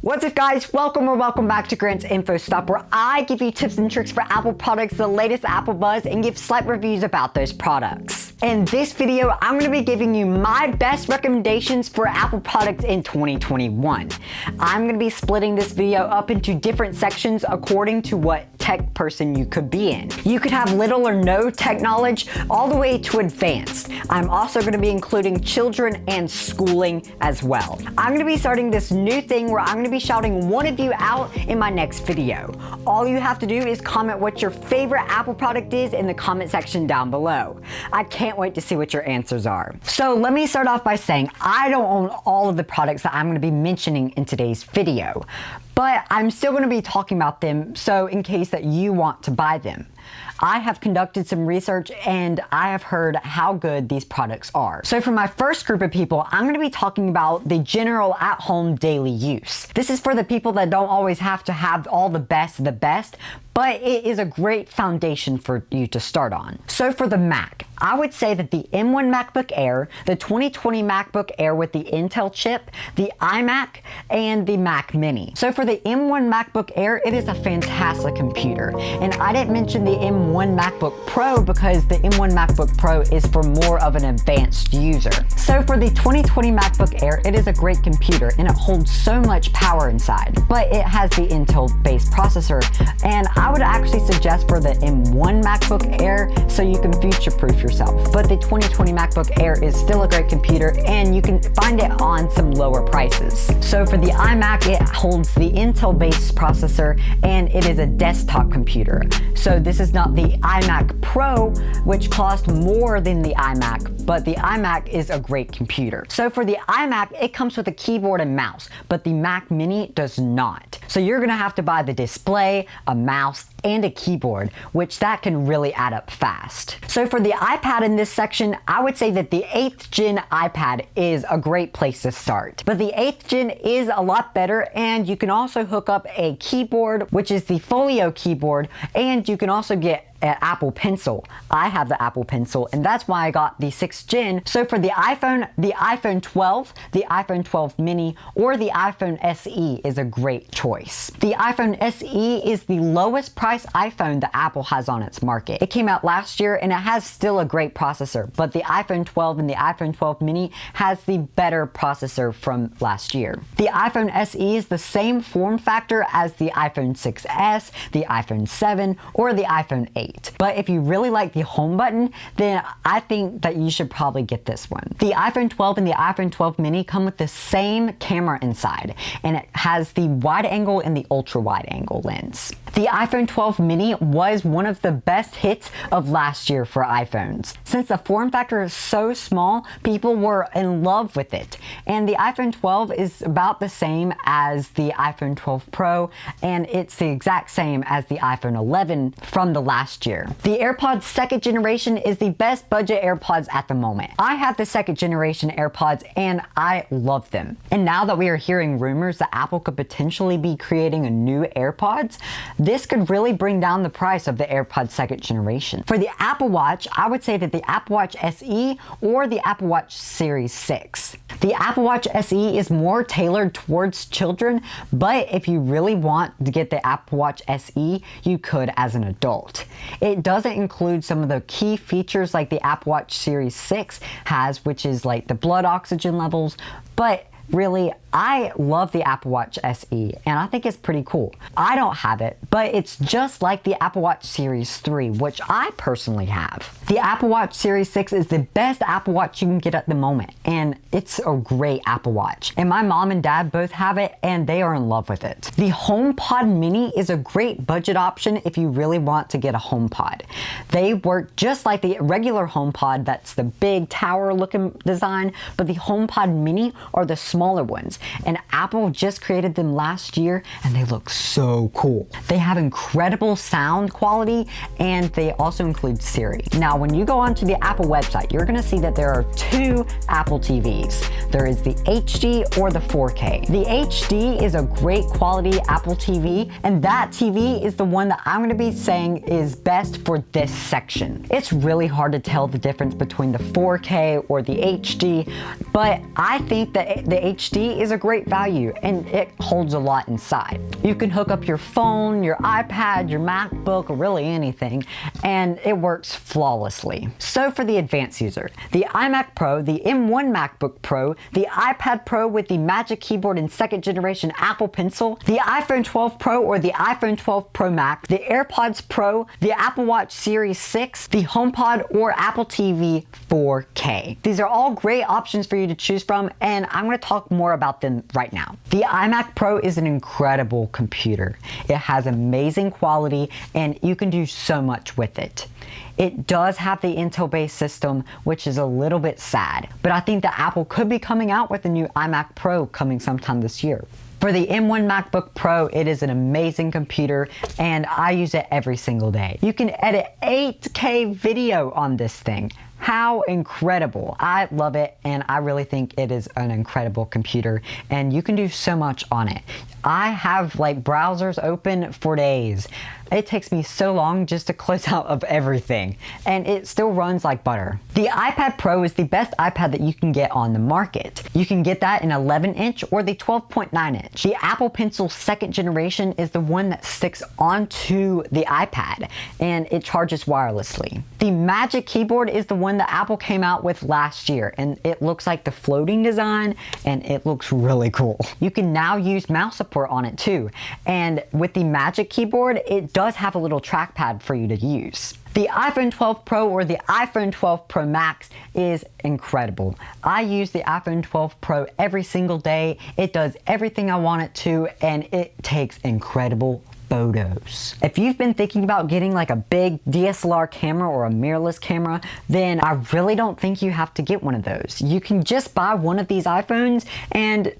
What's up guys, welcome back to Grant's Info Stop, where I give you tips and tricks for Apple products, the latest Apple buzz, and give slight reviews about those products. In this video, I'm going to be giving you my best recommendations for Apple products in 2021. I'm going to be splitting this video up into different sections according to what tech person you could be in. You could have little or no tech knowledge all the way to advanced. I'm also going to be including children and schooling as well. I'm going to be starting this new thing where I'm going to be shouting one of you out in my next video. All you have to do is comment what your favorite Apple product is in the comment section down below. I can't wait to see what your answers are. So let me start off by saying I don't own all of the products that I'm going to be mentioning in today's video, but I'm still going to be talking about them, so in case that you want to buy them. I have conducted some research and I have heard how good these products are. So for my first group of people, I'm going to be talking about the general at-home daily use. This is for the people that don't always have to have all the best of the best, but it is a great foundation for you to start on. So for the Mac, I would say that the M1 MacBook Air, the 2020 MacBook Air with the Intel chip, the iMac, and the Mac Mini. So for the M1 MacBook Air, it is a fantastic computer. And I didn't mention the M1 MacBook Pro because the M1 MacBook Pro is for more of an advanced user. So for the 2020 MacBook Air, it is a great computer and it holds so much power inside, but it has the Intel-based processor, and I would actually suggest for the M1 MacBook Air so you can future-proof yourself. But the 2020 MacBook Air is still a great computer and you can find it on some lower prices. So for the iMac, it holds the Intel-based processor and it is a desktop computer. So this is not the iMac Pro, which cost more than the iMac, but the iMac is a great computer. So for the iMac, it comes with a keyboard and mouse, but the Mac Mini does not. So you're gonna have to buy the display, a mouse, and a keyboard, which that can really add up fast. So for the iPad in this section, I would say that the 8th gen iPad is a great place to start. But the 8th gen is a lot better, and you can also hook up a keyboard, which is the Folio keyboard, and you can also get an Apple Pencil. I have the Apple Pencil, and that's why I got the 6th gen. So for the iPhone 12, the iPhone 12 mini, or the iPhone SE is a great choice. The iPhone SE is the lowest price iPhone that Apple has on its market. It came out last year and it has still a great processor, but the iPhone 12 and the iPhone 12 mini has the better processor from last year. The iPhone SE is the same form factor as the iPhone 6s, the iPhone 7, or the iPhone 8. But if you really like the home button, then I think that you should probably get this one. The iPhone 12 and the iPhone 12 mini come with the same camera inside, and it has the wide angle and the ultra wide angle lens. The iPhone 12 mini was one of the best hits of last year for iPhones. Since the form factor is so small, people were in love with it. And the iPhone 12 is about the same as the iPhone 12 Pro, and it's the exact same as the iPhone 11 from the last year. The AirPods 2nd generation is the best budget AirPods at the moment. I have the 2nd generation AirPods and I love them. And now that we are hearing rumors that Apple could potentially be creating a new AirPods, this could really bring down the price of the AirPods 2nd generation. For the Apple Watch, I would say that the Apple Watch SE or the Apple Watch Series 6. The Apple Watch SE is more tailored towards children, but if you really want to get the Apple Watch SE, you could as an adult. It doesn't include some of the key features like the Apple Watch Series 6 has, which is like the blood oxygen levels, but really, I love the Apple Watch SE and I think it's pretty cool. I don't have it, but it's just like the Apple Watch Series 3, which I personally have. The Apple Watch Series 6 is the best Apple Watch you can get at the moment, and it's a great Apple Watch. And my mom and dad both have it and they are in love with it. The HomePod Mini is a great budget option if you really want to get a HomePod. They work just like the regular HomePod, that's the big tower looking design, but the HomePod Mini are the smaller ones. And Apple just created them last year and they look so cool. They have incredible sound quality and they also include Siri. Now, when you go onto the Apple website, you're gonna see that there are two Apple TVs. There is the HD or the 4K. The HD is a great quality Apple TV, and that TV is the one that I'm gonna be saying is best for this section. It's really hard to tell the difference between the 4K or the HD, but I think that the HD is is a great value and it holds a lot inside. You can hook up your phone, your iPad, your MacBook, or really anything, and it works flawlessly. So for the advanced user, the iMac Pro, the M1 MacBook Pro, the iPad Pro with the Magic Keyboard and second generation Apple Pencil, the iPhone 12 Pro or the iPhone 12 Pro Max, the AirPods Pro, the Apple Watch Series 6, the HomePod, or Apple TV 4K. These are all great options for you to choose from, and I'm going to talk more about them right now. The iMac Pro is an incredible computer. It has amazing quality and you can do so much with it. It does have the Intel-based system, which is a little bit sad, but I think that Apple could be coming out with a new iMac Pro coming sometime this year. For the M1 MacBook Pro, it is an amazing computer and I use it every single day. You can edit 8K video on this thing. How incredible. I love it and I really think it is an incredible computer and you can do so much on it. I have like browsers open for days. It takes me so long just to close out of everything and it still runs like butter. The iPad Pro is the best iPad that you can get on the market. You can get that in 11-inch or the 12.9-inch. The Apple Pencil second generation is the one that sticks onto the iPad and it charges wirelessly. The Magic Keyboard is the one that Apple came out with last year and it looks like the floating design and it looks really cool. You can now use mouse support on it too, and with the Magic Keyboard it does have a little trackpad for you to use. The iPhone 12 Pro or the iPhone 12 Pro Max is incredible. I use the iPhone 12 Pro every single day. It does everything I want it to and it takes incredible photos. If you've been thinking about getting like a big DSLR camera or a mirrorless camera, then I really don't think you have to get one of those. You can just buy one of these iPhones and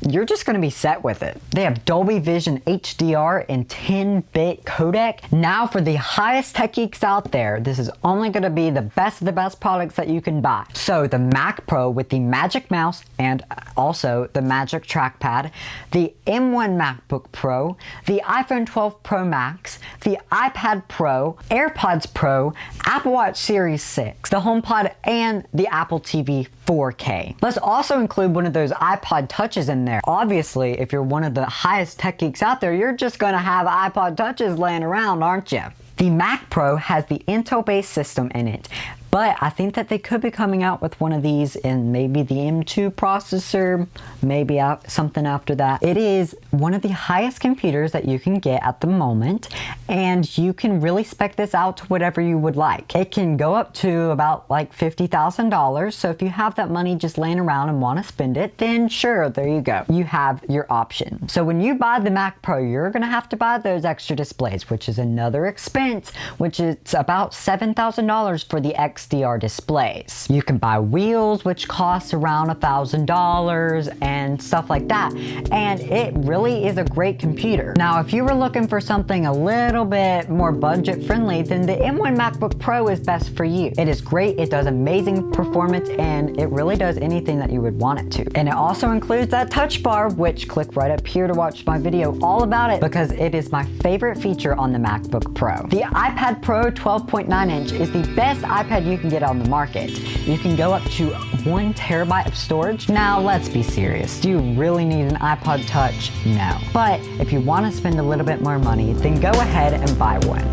you're just going to be set with it. They have Dolby Vision HDR and 10-bit codec. Now for the highest tech geeks out there, this is only going to be the best of the best products that you can buy. So the Mac Pro with the Magic Mouse and also the Magic Trackpad, the M1 MacBook Pro, the iPhone 12 Pro Max, the iPad Pro, AirPods Pro, Apple Watch Series 6, the HomePod, and the Apple TV 4K. Let's also include one of those iPod Touches in there. Obviously, if you're one of the highest tech geeks out there, you're just gonna have iPod Touches laying around, aren't you? The Mac Pro has the Intel-based system in it, but I think that they could be coming out with one of these in maybe the M2 processor, maybe something after that. It is one of the highest computers that you can get at the moment, and you can really spec this out to whatever you would like. It can go up to about like $50,000, so if you have that money just laying around and want to spend it, then sure, there you go. You have your option. So when you buy the Mac Pro, you're gonna have to buy those extra displays, which is another expense, which is about $7,000 for the XDR displays. You can buy wheels, which cost around $1,000 and stuff like that. And it really is a great computer. Now, if you were looking for something a little bit more budget friendly, then the M1 MacBook Pro is best for you. It is great, it does amazing performance, and it really does anything that you would want it to. And it also includes that touch bar, which click right up here to watch my video all about it because it is my favorite feature on the MacBook Pro. The iPad Pro 12.9-inch is the best iPad you can get on the market. You can go up to 1 terabyte of storage. Now, let's be serious. Do you really need an iPod Touch? No. But if you want to spend a little bit more money, then go ahead and buy one.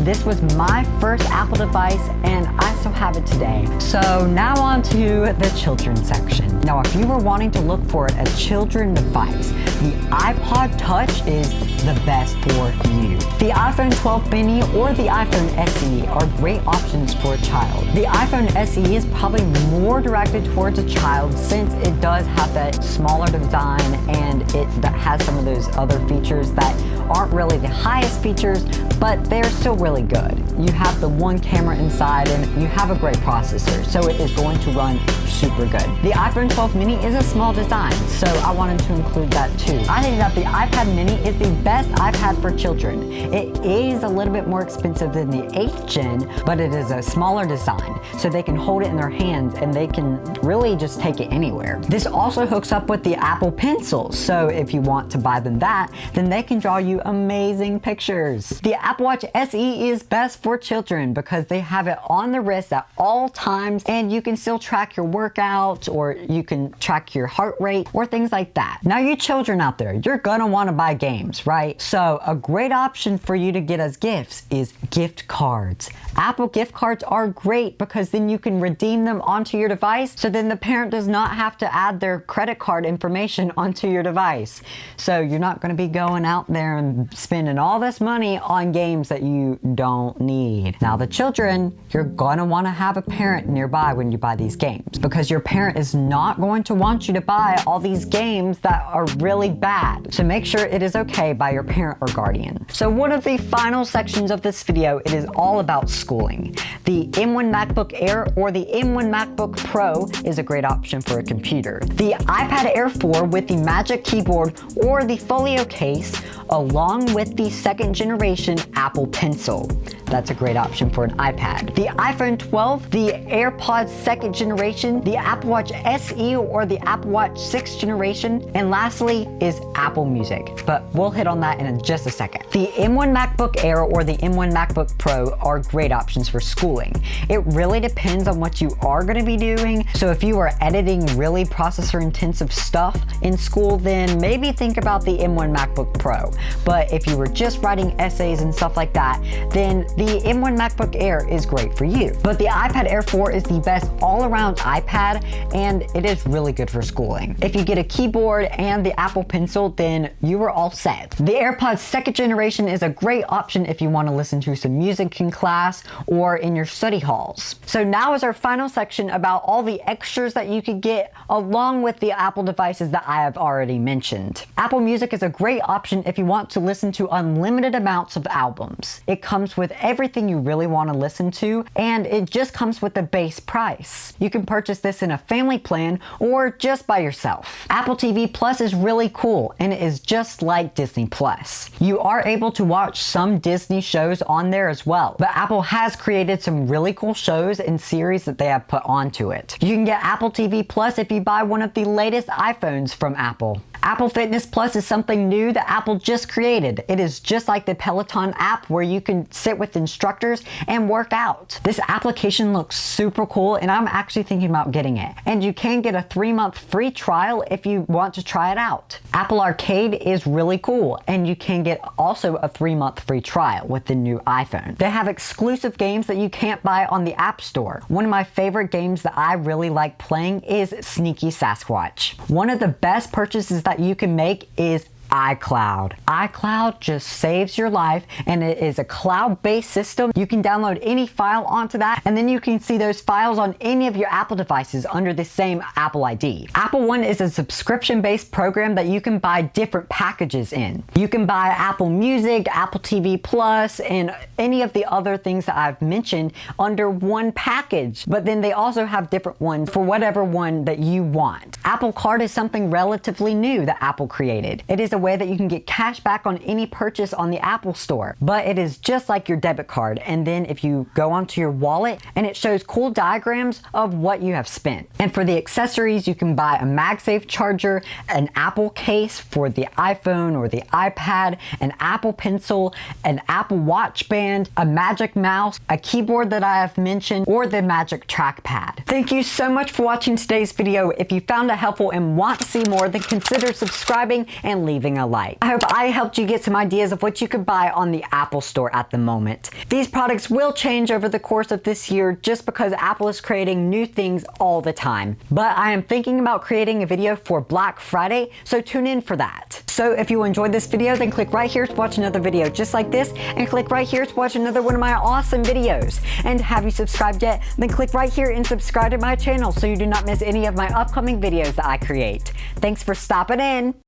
This was my first Apple device and I still have it today. So now on to the children's section. Now, if you were wanting to look for a children device, the iPod Touch is the best for you. The iPhone 12 mini or the iPhone SE are great options for a child. The iPhone SE is probably more directed towards a child since it does have that smaller design and it has some of those other features that aren't really the highest features, but they're still really good. You have the one camera inside and you have a great processor, so it is going to run super good. The iPhone 12 mini is a small design, so I wanted to include that too. I think that the iPad mini is the best iPad for children. It is a little bit more expensive than the 8th gen, but it is a smaller design, so they can hold it in their hands and they can really just take it anywhere. This also hooks up with the Apple Pencil, so if you want to buy them that, then they can draw you you amazing pictures. The Apple Watch SE is best for children because they have it on the wrist at all times, and you can still track your workouts, or you can track your heart rate or things like that. Now, you children out there, you're gonna wanna buy games, right? So a great option for you to get as gifts is gift cards. Apple gift cards are great because then you can redeem them onto your device, so then the parent does not have to add their credit card information onto your device. So you're not going to be going out there and spending all this money on games that you don't need. Now, the children, you're going to want to have a parent nearby when you buy these games, because your parent is not going to want you to buy all these games that are really bad. So make sure it is okay by your parent or guardian. So one of the final sections of this video, it is all about schooling. The M1 MacBook Air or the M1 MacBook Pro is a great option for a computer. The iPad Air 4 with the Magic Keyboard or the Folio case, along with the second generation Apple Pencil. That's a great option for an iPad. The iPhone 12, the AirPods second generation, the Apple Watch SE or the Apple Watch 6th generation, and lastly is Apple Music, but we'll hit on that in just a second. The M1 MacBook Air or the M1 MacBook Pro are great options for schooling. It really depends on what you are going to be doing. So if you are editing really processor intensive stuff in school, then maybe think about the M1 MacBook Pro. But if you were just writing essays and stuff like that, then the M1 MacBook Air is great for you. But the iPad Air 4 is the best all-around iPad, and it is really good for schooling. If you get a keyboard and the Apple Pencil, then you are all set. The AirPods second generation is a great option if you want to listen to some music in class or in your study halls. So now is our final section about all the extras that you could get along with the Apple devices that I have already mentioned. Apple Music is a great option if you want to listen to unlimited amounts of albums. It comes with everything you really want to listen to, and it just comes with the base price. You can purchase this in a family plan or just by yourself. Apple TV Plus is really cool, and it is just like Disney Plus. You are able to watch some Disney shows on there as well, but Apple has created some really cool shows and series that they have put onto it. You can get Apple TV Plus if you buy one of the latest iPhones from Apple. Apple Fitness Plus is something new that Apple just created. It is just like the Peloton app where you can sit with instructors and work out. This application looks super cool, and I'm actually thinking about getting it. And you can get a 3-month free trial if you want to try it out. Apple Arcade is really cool, and you can get also a 3-month free trial with the new iPhone. They have exclusive games that you can't buy on the App Store. One of my favorite games that I really like playing is Sneaky Sasquatch. One of the best purchases that you can make is iCloud. iCloud just saves your life, and it is a cloud-based system. You can download any file onto that, and then you can see those files on any of your Apple devices under the same Apple ID. Apple One is a subscription-based program that you can buy different packages in. You can buy Apple Music, Apple TV Plus, and any of the other things that I've mentioned under one package, but then they also have different ones for whatever one that you want. Apple Card is something relatively new that Apple created. It is a way that you can get cash back on any purchase on the Apple Store, but it is just like your debit card. And then if you go onto your wallet, and it shows cool diagrams of what you have spent. And for the accessories, you can buy a MagSafe charger, an Apple case for the iPhone or the iPad, an Apple Pencil, an Apple Watch band, a Magic Mouse, a keyboard that I have mentioned, or the Magic Trackpad. Thank you so much for watching today's video. If you found it helpful and want to see more, then consider subscribing and leaving a like. I hope I helped you get some ideas of what you could buy on the Apple Store at the moment. These products will change over the course of this year just because Apple is creating new things all the time. But I am thinking about creating a video for Black Friday, so tune in for that. So if you enjoyed this video, then click right here to watch another video just like this, and click right here to watch another one of my awesome videos. And have you subscribed yet? Then click right here and subscribe to my channel so you do not miss any of my upcoming videos that I create. Thanks for stopping in.